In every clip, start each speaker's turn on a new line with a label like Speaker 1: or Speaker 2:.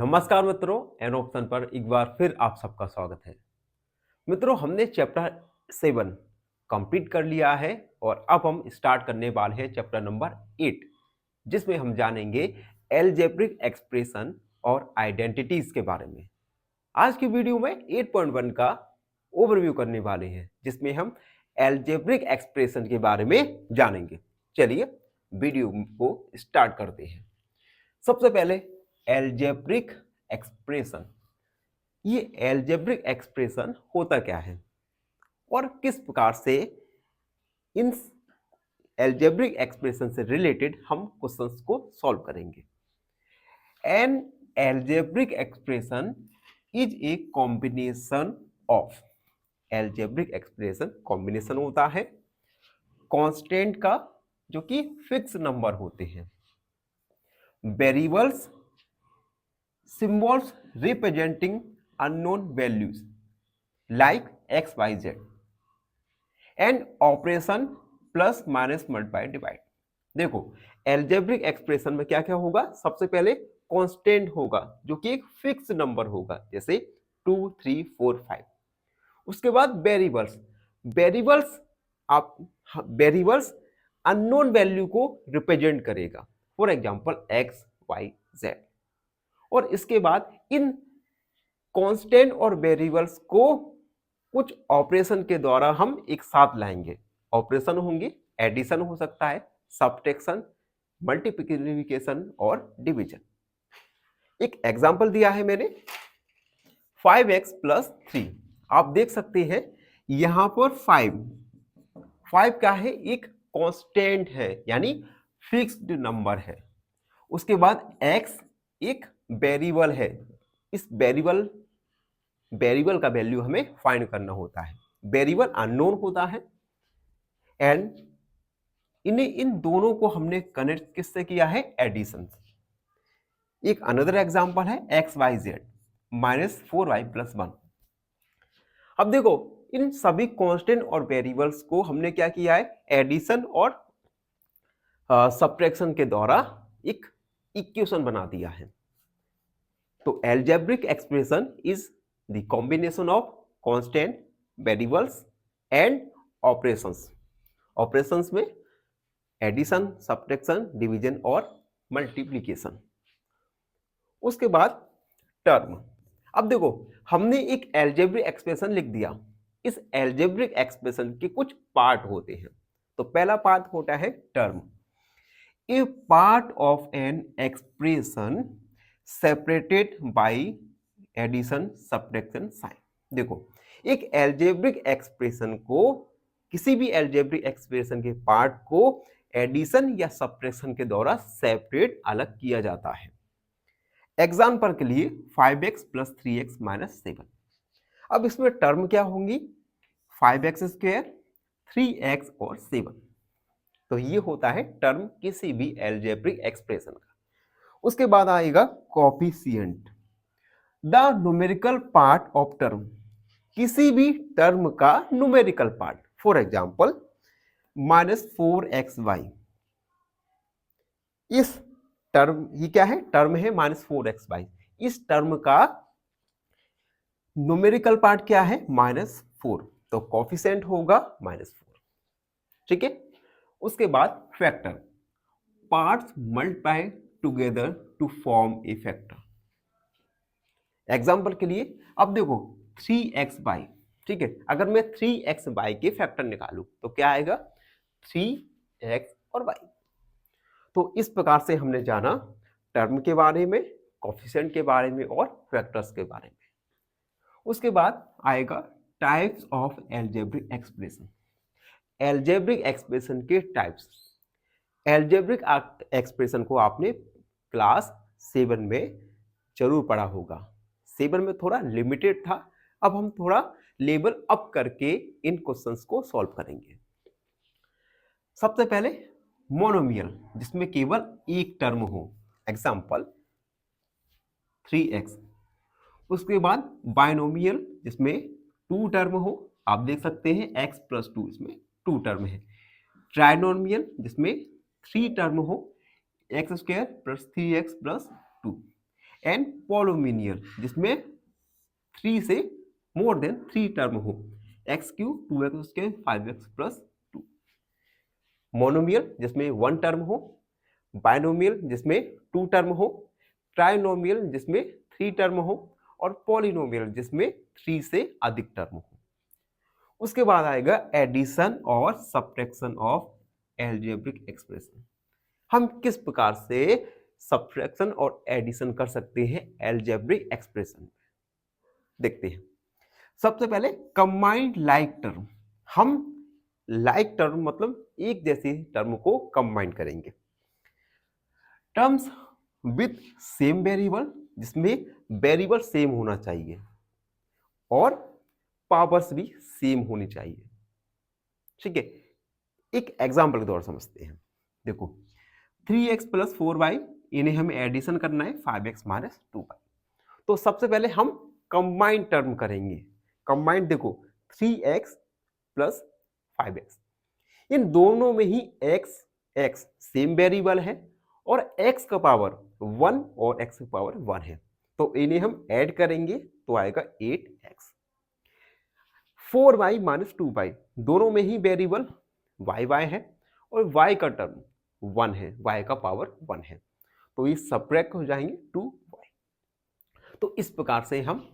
Speaker 1: नमस्कार मित्रों, an option पर एक बार फिर आप सबका स्वागत है। मित्रों, हमने चैप्टर 7 कंप्लीट कर लिया है और अब हम स्टार्ट करने वाले हैं चैप्टर नंबर 8, जिसमें हम जानेंगे अलजेब्रिक एक्सप्रेशन और आइडेंटिटीज के बारे में। आज की वीडियो में 8.1 का ओवरव्यू करने वाले हैं, जिसमें हम अलजेब्रिक एक्सप्रेशन के बारे में जानेंगे। चलिए वीडियो को स्टार्ट करते हैं। सबसे पहले अलजेब्रिक एक्सप्रेशन। ये अलजेब्रिक एक्सप्रेशन होता क्या है और किस प्रकार से इन अलजेब्रिक एक्सप्रेशन से रिलेटेड हम क्वेश्चंस को सॉल्व करेंगे। N algebraic expression is a combination of, algebraic expression combination होता है कांस्टेंट का, जो कि फिक्स नंबर होते हैं, variables, symbols representing unknown values like x, y, z and operation plus minus multiply divide। देखो algebraic एक्सप्रेशन में क्या क्या होगा। सबसे पहले कांस्टेंट होगा जो कि एक फिक्स नंबर होगा, जैसे 2, 3, 4, 5। उसके बाद वेरिएबल्स, वेरिएबल्स अननोन वैल्यू को रिप्रेजेंट करेगा, for example x, y, z। और इसके बाद इन कांस्टेंट और वेरिएबल्स को कुछ ऑपरेशन के द्वारा हम एक साथ लाएंगे। ऑपरेशन होंगे, एडिशन हो सकता है, सब्ट्रैक्शन, मल्टीप्लिकेशन और डिवीजन। एक एग्जांपल दिया है मैंने 5x + 3। आप देख सकते हैं यहां पर 5 क्या है, एक कांस्टेंट है, यानी फिक्स्ड नंबर है। उसके बाद x एक वेरिएबल है। इस वेरिएबल का वैल्यू हमें फाइंड करना होता है। वेरिएबल अननोन होता है एंड इन दोनों को हमने कनेक्ट किससे किया है, एडिशन से। एक अनदर एग्जांपल है x, y, z -4y + 1। अब देखो इन सभी कांस्टेंट और वेरिएबल्स को हमने क्या किया है, एडिशन और सब्ट्रैक्शन के द्वारा एक इक्वेशन बना दिया है। तो algebraic expression is the combination of constant, variables and operations. Operations में एडिशन, सब्ट्रैक्शन, डिवीजन और मल्टीप्लिकेशन। उसके बाद टर्म। अब देखो हमने एक अलजेब्रिक एक्सप्रेशन लिख दिया। इस अलजेब्रिक एक्सप्रेशन के कुछ पार्ट होते हैं। तो पहला पार्ट होता है term. A part of an expression separated by addition, subtraction sign. देखो एक अलजेब्रिक एक्सप्रेशन को, किसी भी अलजेब्रिक एक्सप्रेशन के पार्ट को एडिशन या सब्ट्रैक्शन के द्वारा सेपरेट, अलग किया जाता है। एग्जांपल के लिए 5x + 3x - 7। अब इसमें टर्म क्या होंगी, 5x², 3x और 7। तो ये होता है टर्म किसी भी अलजेब्रिक एक्सप्रेशन का। उसके बाद आएगा coefficient, the numerical part of term, किसी भी टर्म का numerical part. For example -4xy, इस टर्म, ये क्या है, टर्म है -4xy। इस टर्म का न्यूमेरिकल पार्ट क्या है, -4, तो कोएफिशिएंट होगा -4। ठीक है। उसके बाद factor, parts multiply together to form a factor. Example के लिए अब देखो 3xy, ठीक है, अगर मैं 3xy के फैक्टर निकालूं तो क्या आएगा, 3x और y। तो इस प्रकार से हमने जाना टर्म के बारे में, कोएफिशिएंट के बारे में और फैक्टर्स के बारे में। उसके बाद आएगा types of algebraic expression. Algebraic expression के टाइप्स। अलजेब्रिक एक्सप्रेशन को आपने क्लास 7 में जरूर पढ़ा होगा। 7 में थोड़ा लिमिटेड था, अब हम थोड़ा लेवल अप करके इन क्वेश्चंस को सॉल्व करेंगे। सबसे पहले मोनोमियल, जिसमें केवल एक टर्म हो, एग्जांपल 3x। उसके बाद बाइनोमियल, जिसमें 2 टर्म हो, आप देख सकते हैं x + 2, इसमें 2 टर्म है। ट्राइनोमियल, जिसमें 3 टर्म हो, x² + 3x + 2। एंड पॉलिनोमियल जिसमें 3 से मोर देन 3 टर्म हो, x³ 2x² 5x plus 2। Monomial जिसमें 1 टर्म हो, बाइनोमियल जिसमें 2 टर्म हो, ट्राइनोमियल जिसमें 3 टर्म हो और पॉलिनोमियल जिसमें 3 से अधिक टर्म हो। उसके बाद आएगा एडिशन और सब्ट्रैक्शन ऑफ एल्जेब्रिक एक्सप्रेशन। हम किस प्रकार से सब्ट्रैक्शन और एडिशन कर सकते हैं एल्जेब्रिक एक्सप्रेशन में, देखते हैं। सबसे पहले कंबाइंड लाइक टर्म। हम लाइक टर्म मतलब एक जैसे टर्म को कंबाइन करेंगे। टर्म्स विथ सेम वेरिएबल जिसमें वेरिएबल सेम होना चाहिए और पावर्स भी सेम होनी चाहिए। ठीक है, एक एग्जांपल के द्वारा समझते हैं। देखो 3x प्लस 4y, इन्हें हमें एडिशन करना है 5x माइनस 2y। तो सबसे पहले हम कंबाइंड टर्म करेंगे। कंबाइंड देखो 3x प्लस 5x, इन दोनों में ही x सेम वेरिएबल है और x का पावर 1 और x का पावर 1 है, तो इन्हें हम ऐड करेंगे तो आएगा 8x। 4y माइनस 2y, दोनों में ही वेरिएबल y है और y का टर्म 1 है, y का पावर 1 है, तो ये सब्ट्रैक्ट हो जाएंगे 2y। तो इस प्रकार से हम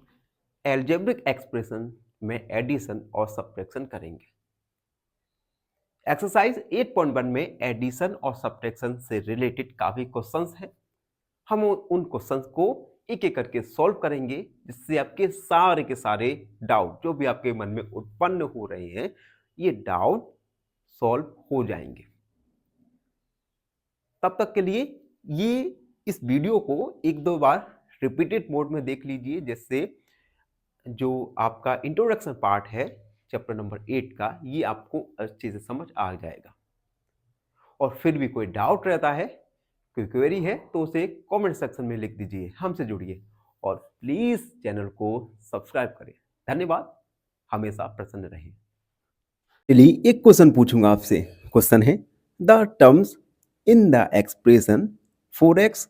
Speaker 1: एल्जेब्रिक एक्सप्रेशन में एडिशन और सब्ट्रैक्शन करेंगे। एक्सरसाइज 8.1 में एडिशन और सब्ट्रैक्शन से रिलेटेड काफी क्वेश्चंस हैं। हम उन क्वेश्चंस को एक एक करके सॉल्व करेंगे, जिससे आपके सारे के सारे डाउट जो भी आपके मन में उत्पन्न हो रहे हैं, ये डाउट सॉल्व हो जाएंगे। तब तक के लिए ये इस वीडियो को 1-2 बार रिपीटेड मोड में देख लीजिए, जिससे जो आपका इंट्रोडक्शन पार्ट है चैप्टर नंबर 8 का, ये आपको अच्छे से समझ आ जाएगा। और फिर भी कोई डाउट रहता है, कोई क्वेरी है, तो उसे कमेंट सेक्शन में लिख दीजिए, हमसे जुड़िए और प्लीज चैनल को सब्सक्राइब करें। धन्यवाद, हमेशा प्रसन्न रहिए। चलिए एक क्वेश्चन पूछूंगा आपसे। क्वेश्चन है the terms in the expression 4x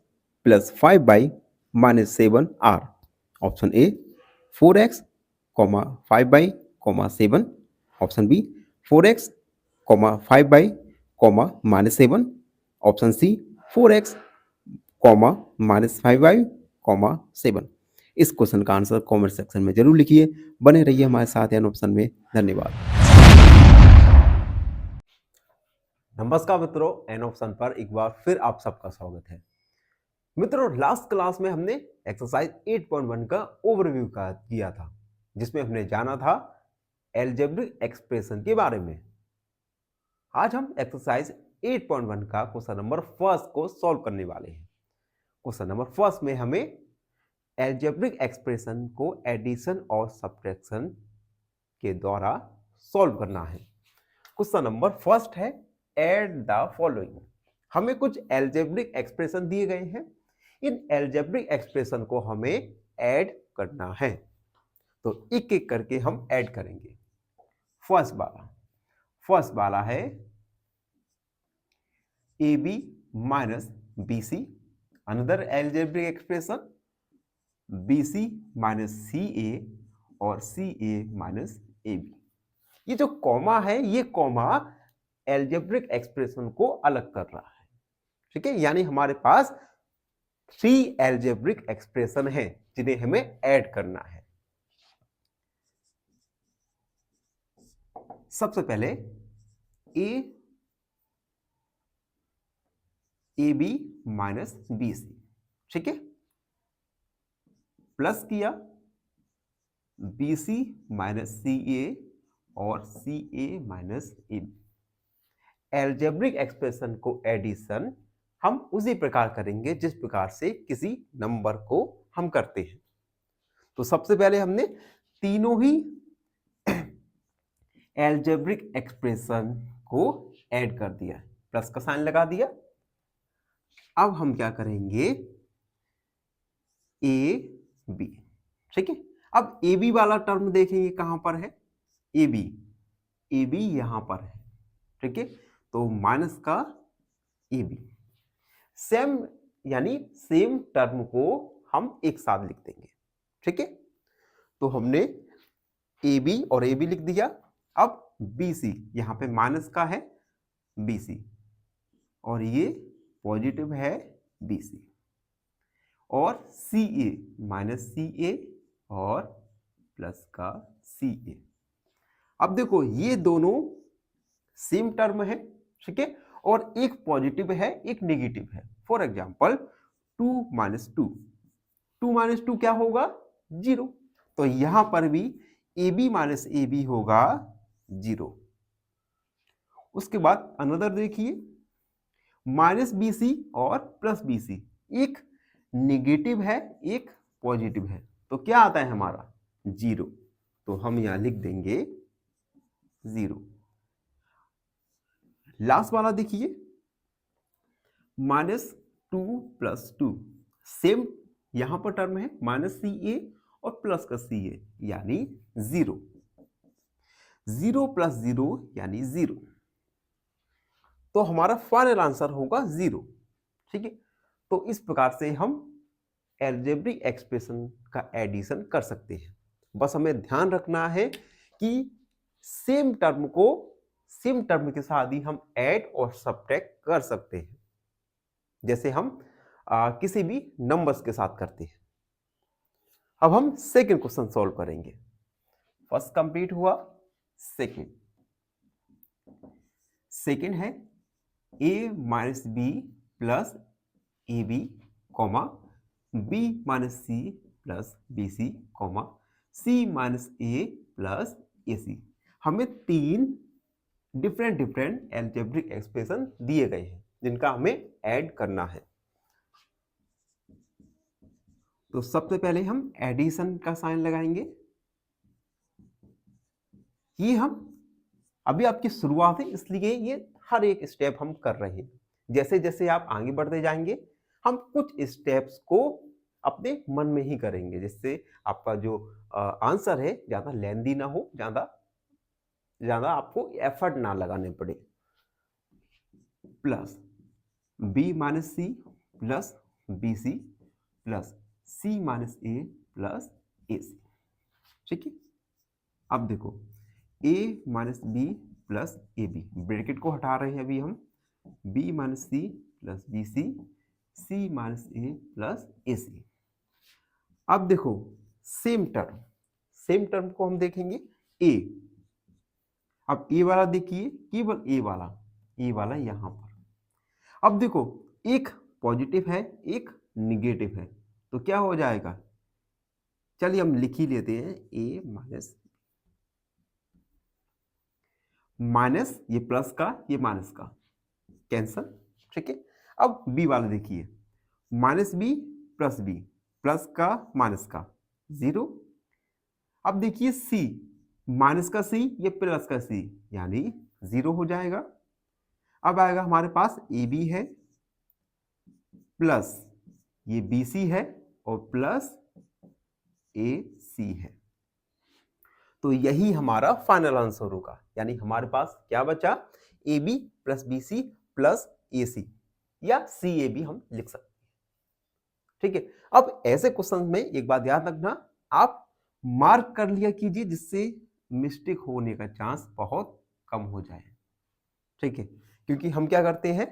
Speaker 1: plus 5y minus 7 are. Option A 4x, 5y, 7। Option B 4x, 5y, minus 7। Option C 4x, minus 5y, 7। इस क्वेश्चन का आंसर कमेंट सेक्शन में जरूर लिखिए। बने रहिए हमारे साथ एन ऑप्शन में। धन्यवाद। नमस्कार मित्रों, एन ऑप्शन पर एक बार फिर आप सबका स्वागत है। मित्रों, लास्ट क्लास में हमने एक्सरसाइज 8.1 का ओवरव्यू किया था, जिसमें हमने जाना था एल्जेब्रिक एक्सप्रेशन के बारे में। आज हम एक्सरसाइज 8.1 का क्वेश्चन नंबर फर्स्ट को सॉल्व करने वाले हैं। क्वेश्चन नंबर फर्स्ट में हमें एल्जेब्रिक एक्सप्रेशन को एडिशन और सब्ट्रैक्शन के द्वारा सॉल्व करना है। क्वेश्चन नंबर फर्स्ट है ऐड द फॉलोइंग। हमें कुछ एल्जेब्रिक एक्सप्रेशन दिए गए हैं, इन एल्जेब्रिक एक्सप्रेशन को हमें ऐड करना है, तो एक एक करके हम ऐड करेंगे। फर्स्ट वाला है AB minus BC, another algebraic expression BC minus CA और CA माइनस AB। ये जो कॉमा है, ये कॉमा एल्जेब्रिक एक्सप्रेशन को अलग कर रहा है। ठीक है, यानी हमारे पास 3 एल्जेब्रिक एक्सप्रेशन है जिन्हें हमें ऐड करना है। सबसे पहले AB माइनस BC, ठीक है, प्लस किया BC माइनस CA और CA minus AB। Algebraic expression को एडिशन हम उसी प्रकार करेंगे जिस प्रकार से किसी नंबर को हम करते हैं। तो सबसे पहले हमने तीनों ही एल्जेब्रिक एक्सप्रेशन को ऐड कर दिया, प्लस का साइन लगा दिया। अब हम क्या करेंगे, AB, ठीक है। अब AB वाला टर्म देखेंगे कहां पर है, AB यहां पर है, ठीक है, तो माइनस का AB। सेम यानी सेम टर्म को हम एक साथ लिख देंगे। ठीक है, तो हमने ए बी और ए बी लिख दिया। अब बी सी, यहाँ पे माइनस का है बी सी और ये पॉजिटिव है बी सी, और सी ए माइनस सी ए और प्लस का सी ए। अब देखो ये दोनों सेम टर्म है, ठीक है, और एक पॉजिटिव है एक नेगेटिव है। फॉर एग्जाम्पल 2 माइनस 2, 2 माइनस 2 क्या होगा? 0। तो यहां पर भी A B minus A B होगा 0। उसके बाद अनदर देखिए, माइनस बी सी और प्लस बी सी, एक नेगेटिव है एक पॉजिटिव है, तो क्या आता है हमारा? 0। तो हम यहां लिख देंगे 0। लास्ट वाला देखिए, माइनस 2 प्लस 2, सेम यहां पर टर्म है माइनस सी ए और प्लस का सी ए, यानी 0। 0 प्लस 0 यानी 0, तो हमारा फाइनल आंसर होगा 0। ठीक है, तो इस प्रकार से हम अलजेब्रिक एक्सप्रेशन का एडिशन कर सकते हैं। बस हमें ध्यान रखना है कि सेम टर्म को सेम टर्म के साथ ही हम ऐड और सब्ट्रैक्ट कर सकते हैं, जैसे हम किसी भी नंबर्स के साथ करते हैं। अब हम सेकंड क्वेश्चन सॉल्व करेंगे। फर्स्ट कंप्लीट हुआ, सेकंड है a minus b plus a b comma b minus c plus b c comma c minus a plus a c. हमें 3 डिफरेंट अलजेब्रिक एक्सप्रेशन दिए गए हैं जिनका हमें ऐड करना है। तो सबसे पहले हम एडिशन का साइन लगाएंगे। ये हम अभी आपकी शुरुआत है, इसलिए ये हर एक स्टेप हम कर रहे हैं। जैसे जैसे आप आगे बढ़ते जाएंगे हम कुछ स्टेप्स को अपने मन में ही करेंगे, जिससे आपका जो आंसर है ज्यादा लेंदी ना हो, ज्यादा आपको एफर्ट ना लगाने पड़े। Plus b minus c plus b c plus c minus a plus a c. ठीक है, अब देखो a minus b plus a b, bracket को हटा रहे हैं अभी हम, b minus c plus b c, c minus a plus a c. अब देखो सेम टर्म को हम देखेंगे a। अब a वाला देखिए, केवल a वाला यहां पर। अब देखो एक पॉजिटिव है एक निगेटिव है, तो क्या हो जाएगा? चलिए हम लिख ही लेते हैं, a माइनस ये प्लस का ये माइनस का कैंसल। ठीक है, अब b वाला देखिए, माइनस बी प्लस का माइनस का 0। अब देखिए c, माइनस का c ये प्लस का c, यानी 0 हो जाएगा। अब आएगा हमारे पास ए बी है प्लस ये बी सी है और प्लस ए सी है, तो यही हमारा फाइनल आंसर होगा। यानी हमारे पास क्या बचा? A b plus b c plus a c, या सी ए बी हम लिख सकते हैं। ठीक है, अब ऐसे क्वेश्चन में एक बात याद रखना, आप मार्क कर लिया कीजिए जिससे मिस्टेक होने का चांस बहुत कम हो जाए। ठीक है, क्योंकि हम क्या करते हैं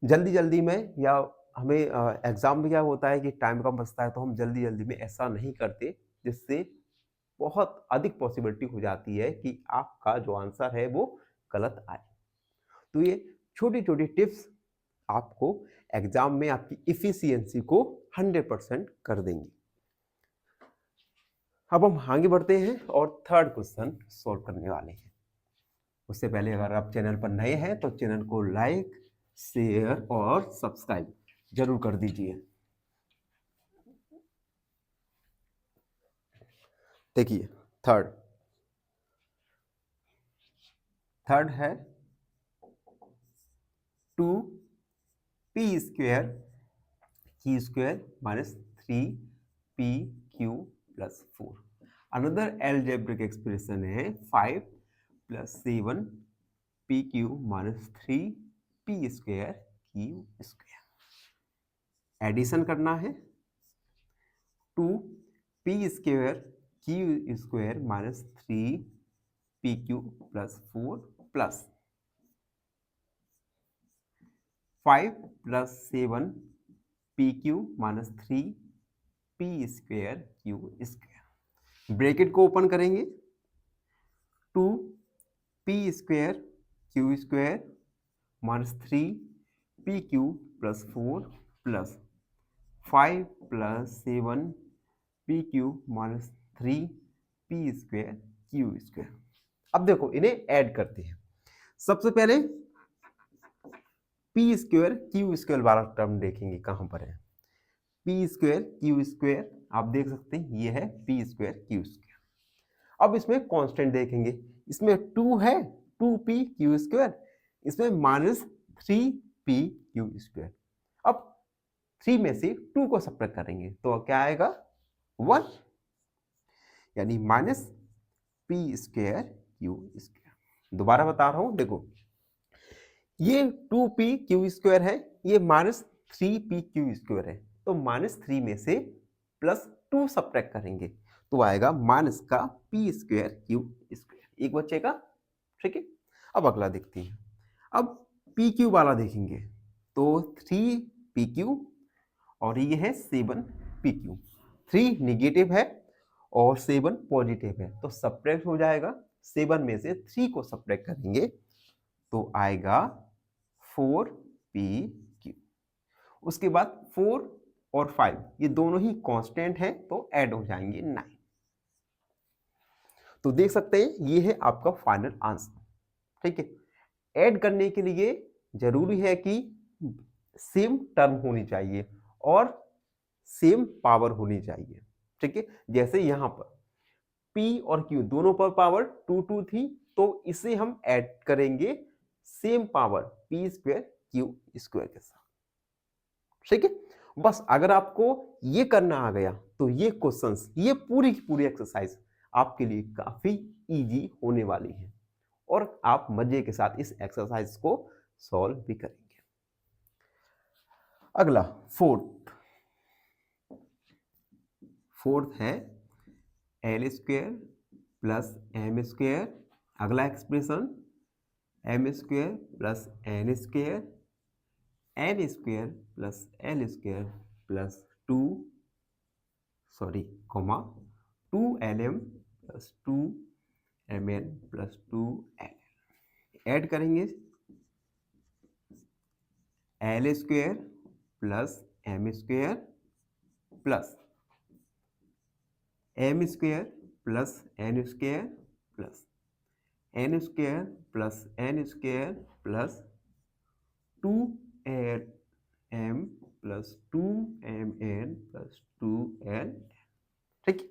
Speaker 1: जल्दी में, या हमें एग्जाम में क्या होता है कि टाइम कम बचता है, तो हम जल्दी में ऐसा नहीं करते, जिससे बहुत अधिक पॉसिबिलिटी हो जाती है कि आपका जो आंसर है वो गलत आए। तो ये छोटी टिप्स आपको एग्जाम में आपकी इफिशियंसी को 100% कर देंगी। अब हम आगे बढ़ते हैं और थर्ड क्वेश्चन सॉल्व करने वाले हैं। उससे पहले अगर आप चैनल पर नए हैं तो चैनल को लाइक, शेयर और सब्सक्राइब जरूर कर दीजिए। देखिए थर्ड है 2p square q square minus 3pq plus 4। Another algebraic expression है 5 plus 7pq minus 3p square q square. Addition करना है। 2p² q² minus 3pq plus 4 plus 5 plus 7pq minus 3p² q²। Bracket को open करेंगे, 2p² q² minus 3pq plus 4 plus 5 plus 7pq minus 3p² q²। अब देखो इन्हें add करते हैं। सबसे पहले p² q² वाला टर्म देखेंगे कहां पर है। p² q² आप देख सकते हैं ये है p² q²। अब इसमें कांस्टेंट देखेंगे, इसमें 2 है 2p q², इसमें माइनस 3p q²। अब 3 में से 2 को सब्ट्रैक्ट करेंगे तो क्या आएगा 1, यानी माइनस p² q²। दोबारा बता रहा हूं, देखो ये 2p q² है, ये माइनस 3p q² है, तो माइनस 3 में से प्लस 2 सब्ट्रैक्ट करेंगे तो आएगा माइनस का p² q², एक बचेगा। ठीक है, अब अगला देखते हैं। अब pq वाला देखेंगे तो 3pq और ये है 7pq। 3 निगेटिव है और 7 पॉजिटिव है, तो सब्ट्रैक्ट हो जाएगा। 7 में से 3 को सब्ट्रैक्ट करेंगे तो आएगा 4pq। उसके बाद 4 और 5 ये दोनों ही कांस्टेंट हैं तो ऐड हो जाएंगे 9। तो देख सकते हैं ये है आपका फाइनल आंसर। ठीक है, ऐड करने के लिए जरूरी है कि सेम टर्म होनी चाहिए और सेम पावर होनी चाहिए। ठीक है, जैसे यहां पर p और q दोनों पर पावर 2 थी, तो इसे हम ऐड करेंगे सेम पावर p² q² के साथ। ठीक है, बस अगर आपको ये करना आ गया तो ये क्वेश्चंस, ये पूरी की पूरी एक्सरसाइज आपके लिए काफी इजी होने वाली है और आप मजे के साथ इस एक्सरसाइज को सॉल्व भी करेंगे। अगला फोर्थ है l² प्लस m²। अगला expression m² plus n² plus l² plus 2lm plus 2mn plus 2l। Add करेंगे l² plus m² plus m² plus n² plus n² plus n² plus 2m plus 2mn plus 2l। ठीक है,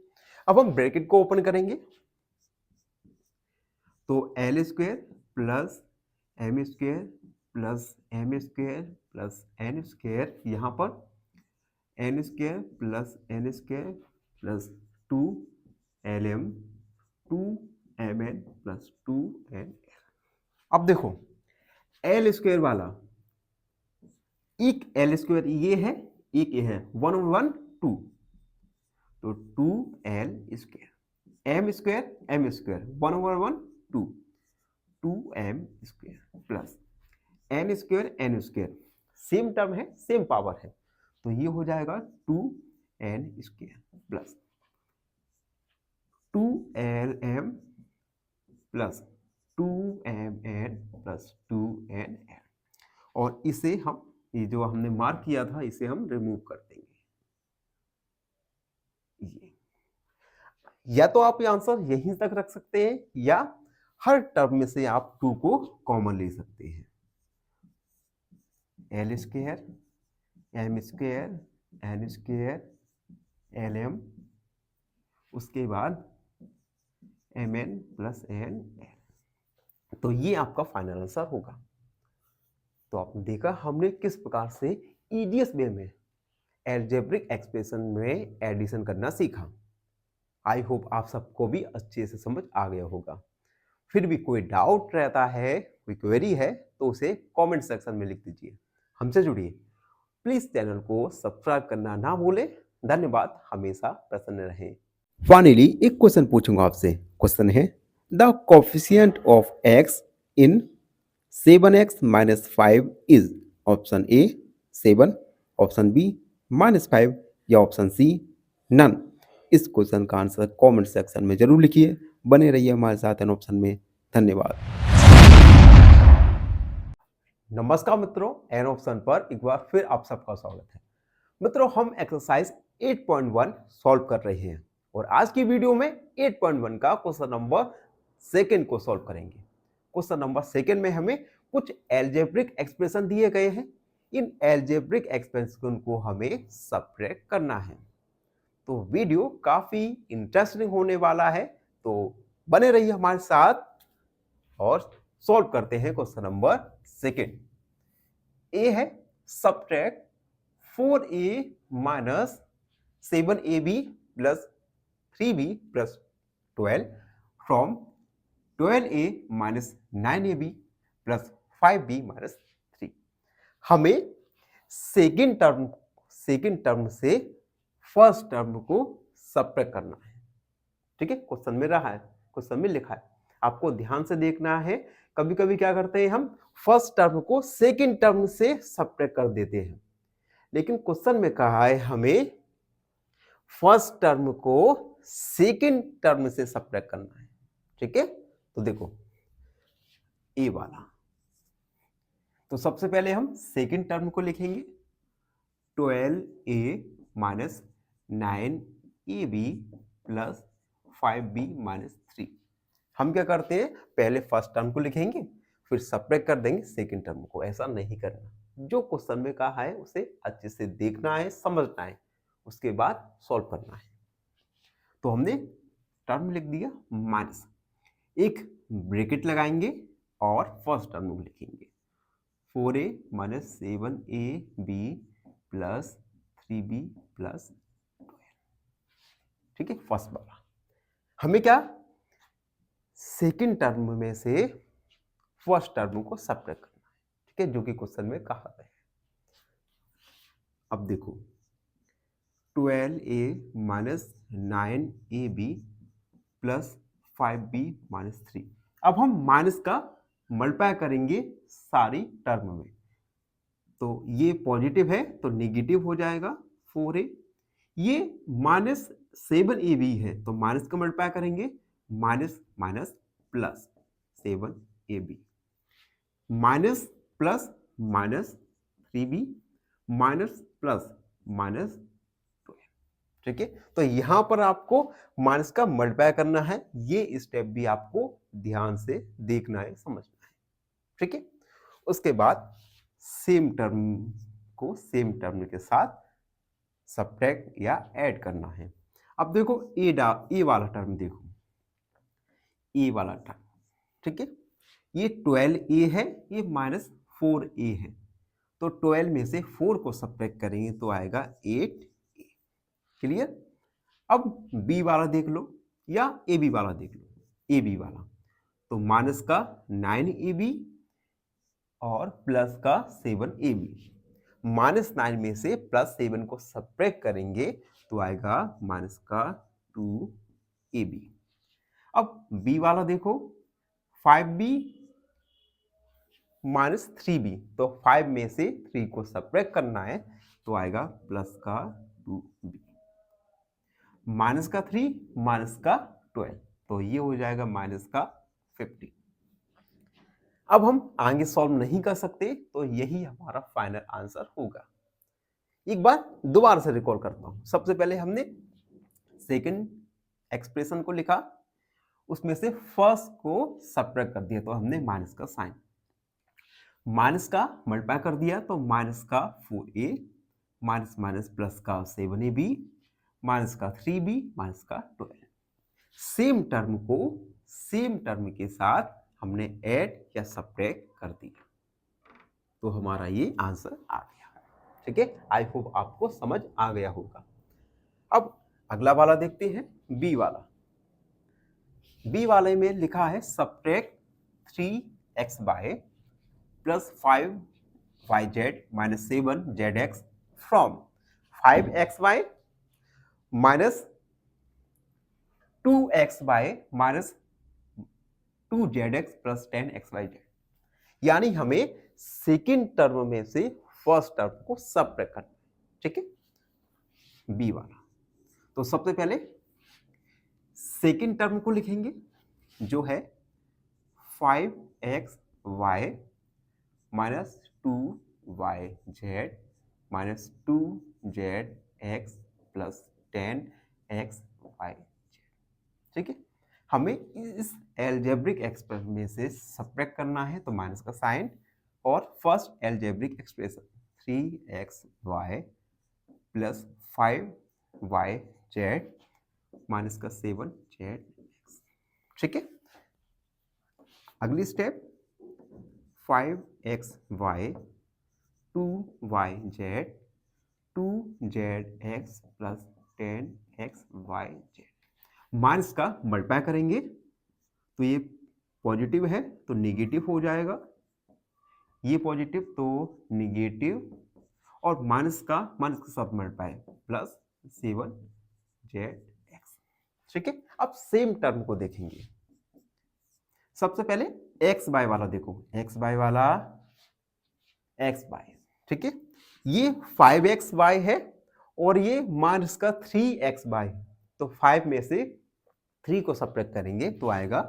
Speaker 1: अब हम bracket को open करेंगे तो l² plus m² plus m² plus n², यहां पर n² plus n² plus 2lm 2mn plus 2n। अब देखो l² वाला, एक l² ये है, एक ये है, 1 और 1 2, तो 2l²। m² m², 1 over 1 2, 2m² plus n² n², same term है, सेम पावर है, तो ये हो जाएगा 2n² plus 2lm plus 2mn plus 2nl। और इसे हम, ये जो हमने मार्क किया था, इसे हम रिमूव कर देंगे। ये या तो आप ये आंसर यहीं तक रख सकते हैं या हर टर्म में से आप 2 को कॉमन ले सकते हैं। l² m² n² lm, उसके बाद mn प्लस n। तो ये आपका फाइनल आंसर होगा। तो आपने देखा हमने किस प्रकार से ईजीएस वे में अलजेब्रिक एक्सप्रेशन में एडिशन करना सीखा। आई होप आप सबको भी अच्छे से समझ आ गया होगा। फिर भी कोई डाउट रहता है, कोई क्वेरी है, तो उसे कमेंट सेक्शन में लिख दीजिए। हमसे जुड़िए। प्लीज चैनल को सब्सक्राइब करना ना भूलें, धन्यवाद, हमेशा प्रसन्न रहें। फाइनली एक क्वेश्चन पूछूंगा आपसे। क्वेश्चन है the coefficient of x in 7x minus 5 is option A 7, option B -5 या ऑप्शन सी नन। इस क्वेश्चन का आंसर कमेंट सेक्शन में जरूर लिखिए। बने रहिए हमारे साथ एन ऑप्शन में। धन्यवाद। नमस्कार मित्रों, एन ऑप्शन पर एक बार फिर आप सबका स्वागत है। मित्रों, हम एक्सरसाइज 8.1 सॉल्व कर रहे हैं और आज की वीडियो में 8.1 का क्वेश्चन नंबर 2 को सॉल्व करेंगे। क्वेश्चन नंबर 2 में हमें कुछ एल्जेब्रिक एक्सप्रेशन दिए गए हैं। इन एल्जेब्रिक एक्सप्रेशन को हमें सब्ट्रैक्ट करना है। तो वीडियो काफी इंटरेस्टिंग होने वाला है, तो बने रहिए हमारे साथ और सॉल्व करते हैं क्वेश्चन नंबर 2। ए है subtract 4a minus 7ab plus 3b plus 12 from 12a minus 9ab plus 5b minus 3। हमें सेकेंड टर्म से फर्स्ट टर्म को सब्ट्रैक्ट करना है। ठीक है, क्वेश्चन में रहा है, क्वेश्चन में लिखा है, आपको ध्यान से देखना है। कभी कभी क्या करते हैं हम, फर्स्ट टर्म को सेकेंड टर्म से सब्ट्रैक्ट कर देते हैं, लेकिन क्वेश्चन में कहा है हमें फर्स्ट टर्म को सेकेंड टर्म से सब्ट्रैक्ट करना है। ठीक है, तो देखो ए वाला, तो सबसे पहले हम सेकेंड टर्म को लिखेंगे 12a minus 9ab plus 5b minus 3। हम क्या करते हैं, पहले फर्स्ट टर्म को लिखेंगे फिर सब्ट्रैक्ट कर देंगे सेकेंड टर्म को। ऐसा नहीं करना, जो क्वेश्चन में कहा है उसे अच्छे से देखना है, समझना है, उसके बाद सॉल्व करना है। तो हमने टर्म लिख दिया माइनस, एक ब्रैकेट लगाएंगे और फर्स्ट टर्म को लिखेंगे 4a minus 7ab plus 3b plus 12। ठीक है, फर्स्ट वाला। हमें क्या, सेकेंड टर्म में से फर्स्ट टर्म को सब्ट्रैक्ट करना है। ठीक है, जो कि क्वेश्चन में कहा है। अब देखो 12a minus 9ab plus 5b minus 3। अब हम माइनस का मल्टीप्लाई करेंगे सारी टर्म में, तो ये पॉजिटिव है तो नेगेटिव हो जाएगा 4a। ये माइनस 7ab है तो माइनस का मल्टीप्लाई करेंगे, minus minus plus 7ab, minus plus minus 3b minus plus minus 12। ठीक है, तो यहां पर आपको माइनस का मल्टीप्लाई करना है। ये स्टेप भी आपको ध्यान से देखना है, समझना है। ठीक है, उसके बाद सेम टर्म को सेम टर्म के साथ सब्ट्रैक्ट या ऐड करना है। अब देखो ए वाला टर्म, देखो ए वाला टर्म। ठीक है, ये 12a है, ये माइनस 4a है, तो 12 में से 4 को सब्ट्रैक्ट करेंगे तो आएगा 8a। क्लियर। अब b वाला देख लो या ab वाला देख लो। ab वाला तो माइनस का 9ab और प्लस का 7ab। माइनस 9 में से प्लस 7 को सब्ट्रैक्ट करेंगे तो आएगा माइनस का 2ab। अब b वाला देखो 5b माइनस 3b, तो 5 में से 3 को सब्ट्रैक्ट करना है तो आएगा प्लस का 2b, माइनस का 3 माइनस का 12, तो ये हो जाएगा माइनस का 50। अब हम आगे सॉल्व नहीं कर सकते, तो यही हमारा फाइनल आंसर होगा। एक बार दोबारा से रिकॉल करता हूं। सबसे पहले हमने सेकंड एक्सप्रेशन को लिखा, उसमें से फर्स्ट को सब्ट्रैक्ट कर दिया तो हमने माइनस का साइन, माइनस का मल्टीप्लाई कर दिया तो माइनस का 4a माइनस माइनस प्लस का 7ab माइनस का 3b माइनस का 12। सेम टर्म को सेम टर्म के साथ हमने ऐड या सब्ट्रैक्ट कर दिया, तो हमारा ये आंसर आ गया। ठीक है, आई होप आपको समझ आ गया होगा। अब अगला वाला देखते हैं, बी वाला। बी वाले में लिखा है subtract 3xy plus 5yz minus 7zx from 5xy minus 2x/, minus 2zx plus 10xyz। यानी हमें सेकेंड टर्म में से फर्स्ट टर्म को सबट्रैक्ट करना है, ठीक है, बी वाला। तो सबसे पहले सेकेंड टर्म को लिखेंगे जो है 5xy minus 2yz minus 2zx plus 10xyz, ठीक है। हमें इस एल्जेब्रिक एक्सप्रेशन में से सबट्रैक्ट करना है, तो माइनस का साइन, और first algebraic expression 3xy plus 5yz minus का 7zx, ठीक है। अगली step 5xy 2yz 2zx plus 10xyz। Minus का मल्टीप्लाई करेंगे तो ये पॉजिटिव है तो निगेटिव हो जाएगा, ये पॉजिटिव तो निगेटिव, और माइनस का साथ मल्टीप्लाई प्लस 7zx, ठीक है। अब सेम टर्म को देखेंगे। सबसे पहले एक्स बाय वाला देखो, एक्स बाय वाला एक्स बाय, ठीक है। ये 5xy है और ये माइनस का 3xy, तो 5 में से 3 को सब्ट्रैक्ट करेंगे तो आएगा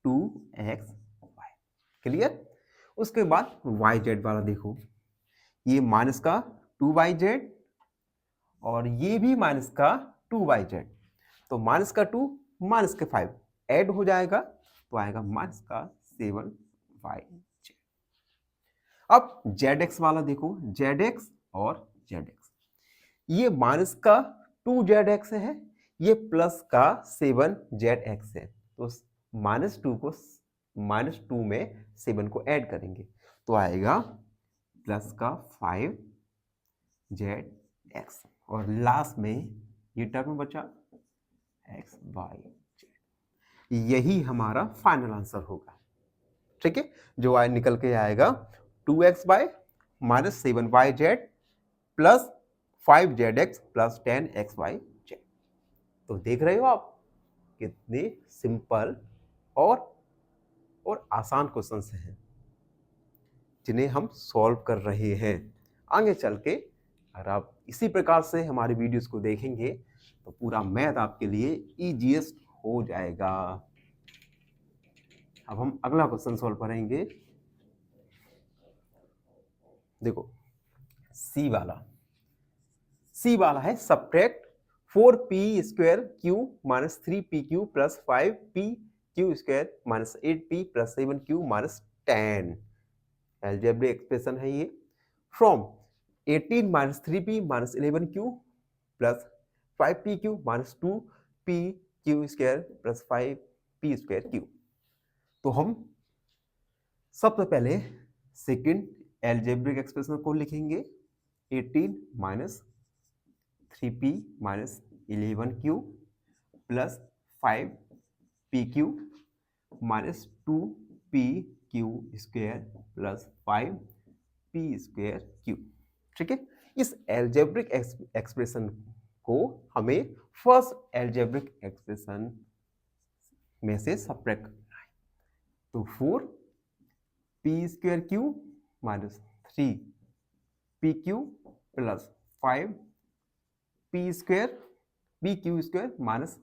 Speaker 1: 2xy, क्लियर। उसके बाद yz वाला देखो, ये माइनस का 2yz और ये भी माइनस का 2yz, तो माइनस का 2 माइनस के 5 ऐड हो जाएगा तो आएगा माइनस का 7yz। अब zx वाला देखो, zx और zx, ये माइनस का 2zx है, ये प्लस का 7zx है, तो माइनस 2 में 7 को ऐड करेंगे तो आएगा प्लस का 5zx, और लास्ट में ये टर्म बचा xyz। यही हमारा फाइनल आंसर होगा, ठीक है। जो निकल के आएगा 2xy minus 7yz plus 5zx plus 10xyz। तो देख रहे हो आप कितने सिंपल और आसान क्वेश्चंस हैं जिन्हें हम सॉल्व कर रहे हैं। आगे चल के अगर आप इसी प्रकार से हमारी वीडियोस को देखेंगे तो पूरा मैथ आपके लिए इजीएस्ट हो जाएगा। अब हम अगला क्वेश्चन सॉल्व करेंगे। देखो सी वाला है subtract 4p square Q minus 3pq plus 5pq square minus 8p plus 7q minus 10। Algebraic expression है ये। From 18 minus 3p minus 11q plus 5pq minus 2pq square plus 5p square q। तो हम सबसे पहले सेकंड एल्जेब्रिक एक्सप्रेशन को लिखेंगे 18 minus 3p minus 11q plus 5pq minus 2pq square plus 5p square q, ठीक है। इस एल्जेब्रिक एक्सप्रेशन को हमें फर्स्ट एल्जेब्रिक एक्सप्रेशन में से सब्ट्रैक्ट करना है, तो 4p square q minus 3pq plus 5p square pq square minus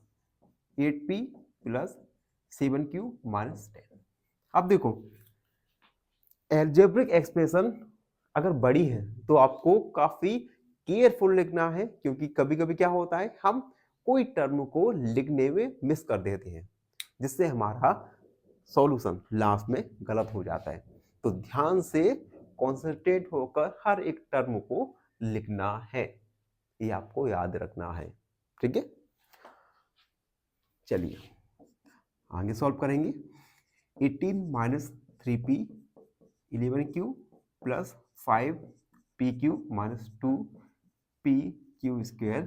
Speaker 1: 8p plus 7q minus 10। अब देखो एल्जेब्रिक एक्सप्रेशन अगर बड़ी है तो आपको काफी केयरफुल लिखना है, क्योंकि कभी कभी क्या होता है हम कोई टर्म को लिखने में मिस कर देते हैं जिससे हमारा सॉल्यूशन लास्ट में गलत हो जाता है। तो ध्यान से कॉन्सेंट्रेट होकर हर एक टर्म को लिखना है, ये आपको याद रखना है, ठीक है। चलिए आगे सॉल्व करेंगे। 18 minus 3p 11q plus 5pq minus 2pq square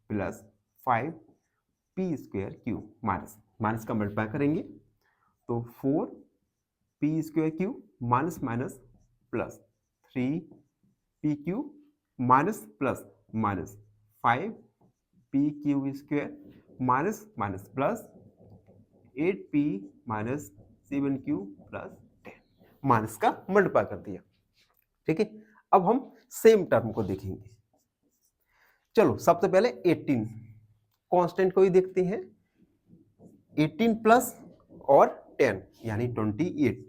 Speaker 1: plus 5p square q minus का मल्टीप्लाई करेंगे तो 4p square q minus minus plus 3pq minus plus minus 5 P Q square minus minus plus 8p minus 7q plus 10 minus का multiply कर दिया। ठीक है, अब हम सेम टर्म को देखेंगे। चलो सबसे पहले 18 कांस्टेंट को ही देखते हैं। 18 प्लस और 10 यानी 28।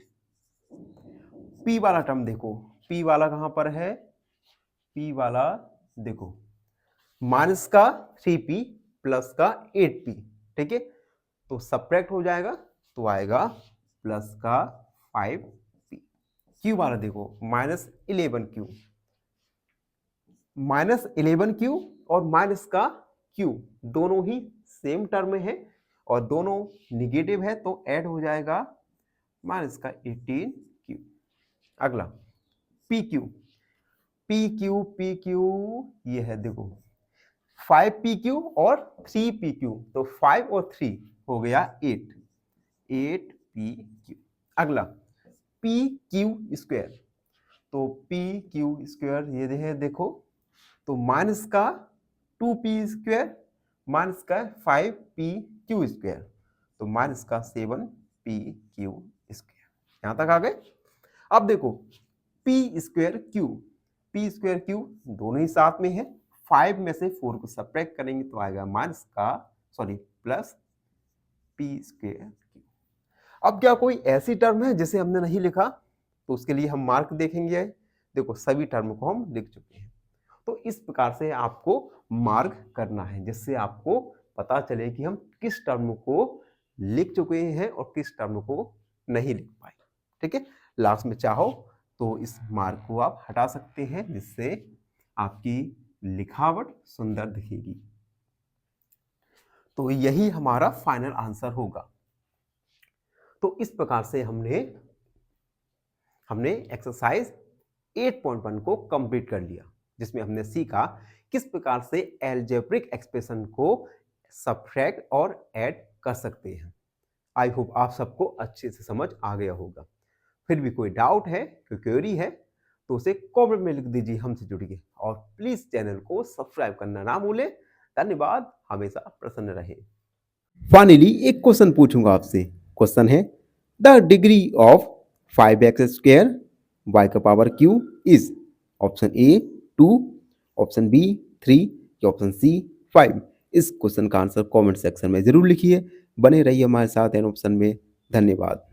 Speaker 1: p वाला टर्म देखो, p वाला कहां पर है, p वाला देखो माइनस का 3p प्लस का 8p। ठीक है, तो सब्ट्रैक्ट हो जाएगा तो आएगा प्लस का 5p। q वाला देखो माइनस 11q, माइनस 11q और माइनस का q दोनों ही सेम टर्म में है और दोनों निगेटिव है तो ऐड हो जाएगा माइनस का 18q। अगला pq, pq pq ये है देखो 5pq और 3pq, तो 5 और 3 हो गया 8pq। अगला pq स्क्वायर, तो pq स्क्वायर ये है देखो, तो माइनस का 2p स्क्वायर माइनस का 5pq स्क्वायर, तो माइनस का 7pq स्क्वायर। यहां तक आ गए। अब देखो p स्क्वायर q दोनों ही साथ में है, 5 में से 4 को सब्ट्रैक्ट करेंगे तो आएगा माइनस का प्लस p स्क्वायर q। अब क्या कोई ऐसी टर्म है जिसे हमने नहीं लिखा, तो उसके लिए हम मार्क देखेंगे। देखो सभी टर्म को हम लिख चुके हैं, तो इस प्रकार से आपको मार्क करना है जिससे आपको पता चले कि हम किस टर्म को लिख चुके हैं और किस टर्म को नहीं लिख पाए। ठीक है, लास्ट में चाहो तो इस मार्क को आप हटा सकते हैं जिससे आपकी लिखावट सुंदर दिखेगी। तो यही हमारा फाइनल आंसर होगा। तो इस प्रकार से हमने एक्सरसाइज 8.1 को कंप्लीट कर लिया, जिसमें हमने सीखा किस प्रकार से एल्जेब्रिक एक्सप्रेशन को सब्ट्रैक्ट और ऐड कर सकते हैं। आई होप आप सबको अच्छे से समझ आ गया होगा। फिर भी कोई डाउट है, कोई क्वेरी है तो उसे कमेंट में लिख दीजिए, हमसे जुड़िए और प्लीज चैनल को सब्सक्राइब करना ना भूलें। धन्यवाद, हमेशा प्रसन्न रहें। फाइनली एक क्वेश्चन पूछूंगा आपसे। क्वेश्चन है the degree of 5x square y का power q is option A 2, option B 3 या ऑप्शन सी 5। इस क्वेश्चन का आंसर कमेंट सेक्शन में जरूर लिखिए। बने रहिए हमारे साथ एन ऑप्शन में। धन्यवाद।